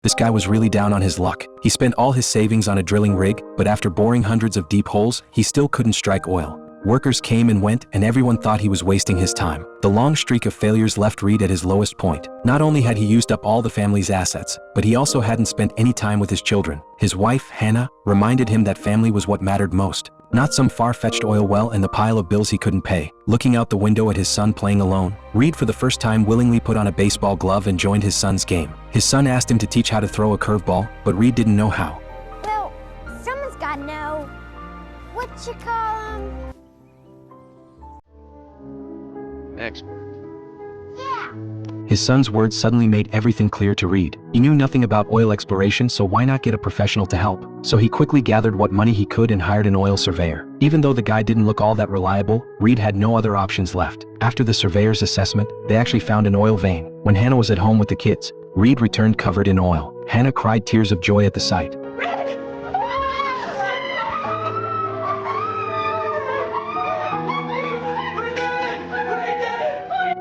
This guy was really down on his luck. He spent all his savings on a drilling rig, but after boring hundreds of deep holes, he still couldn't strike oil. Workers came and went, and everyone thought he was wasting his time. The long streak of failures left Reed at his lowest point. Not only had he used up all the family's assets, but he also hadn't spent any time with his children. His wife, Hannah, reminded him that family was what mattered most, not some far-fetched oil well and the pile of bills he couldn't pay. Looking out the window at his son playing alone, Reed for the first time willingly put on a baseball glove and joined his son's game. His son asked him to teach how to throw a curveball, but Reed didn't know how. Well, someone's gotta know. What you call him? Expert. Yeah. His son's words suddenly made everything clear to Reed. He knew nothing about oil exploration, so why not get a professional to help? So he quickly gathered what money he could and hired an oil surveyor. Even though the guy didn't look all that reliable, Reed had no other options left. After the surveyor's assessment, they actually found an oil vein. When Hannah was at home with the kids, Reed returned covered in oil. Hannah cried tears of joy at the sight.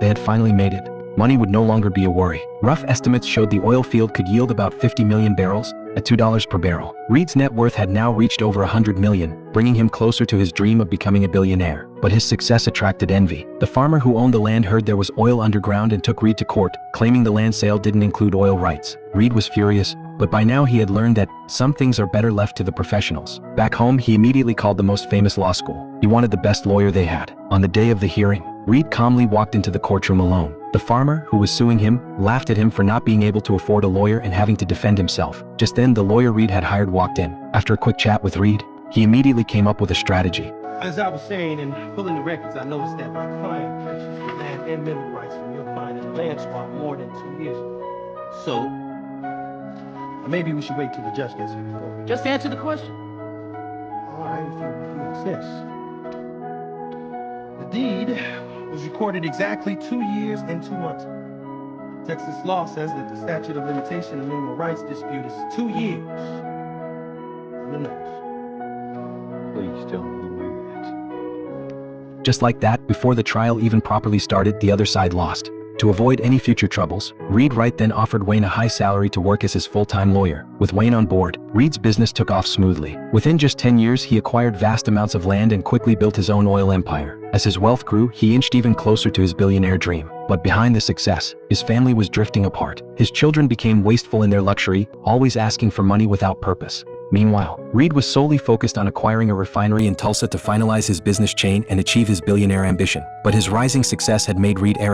They had finally made it. Money would no longer be a worry. Rough estimates showed the oil field could yield about 50 million barrels at $2 per barrel. Reed's net worth had now reached over 100 million, bringing him closer to his dream of becoming a billionaire. But his success attracted envy. The farmer who owned the land heard there was oil underground and took Reed to court, claiming the land sale didn't include oil rights. Reed was furious, but by now he had learned that some things are better left to the professionals. Back home, he immediately called the most famous law school. He wanted the best lawyer they had. On the day of the hearing, Reed calmly walked into the courtroom alone. The farmer, who was suing him, laughed at him for not being able to afford a lawyer and having to defend himself. Just then, the lawyer Reed had hired walked in. After a quick chat with Reed, he immediately came up with a strategy. As I was saying, in pulling the records, I noticed that my client purchased the land and mineral rights from your client in a land swap more than 2 years ago. So, maybe we should wait till the judge gets here. Just answer the question. All right, if you insist. The deed was recorded exactly 2 years and 2 months ago. Texas law says that the statute of limitation of mineral rights dispute is 2 years. The notes. Please tell me you knew that. Just like that, before the trial even properly started, the other side lost. To avoid any future troubles, Reed right then offered Wayne a high salary to work as his full-time lawyer. With Wayne on board, Reed's business took off smoothly. Within just 10 years, he acquired vast amounts of land and quickly built his own oil empire. As his wealth grew, he inched even closer to his billionaire dream. But behind the success, his family was drifting apart. His children became wasteful in their luxury, always asking for money without purpose. Meanwhile, Reed was solely focused on acquiring a refinery in Tulsa to finalize his business chain and achieve his billionaire ambition. But his rising success had made Reed arrogant.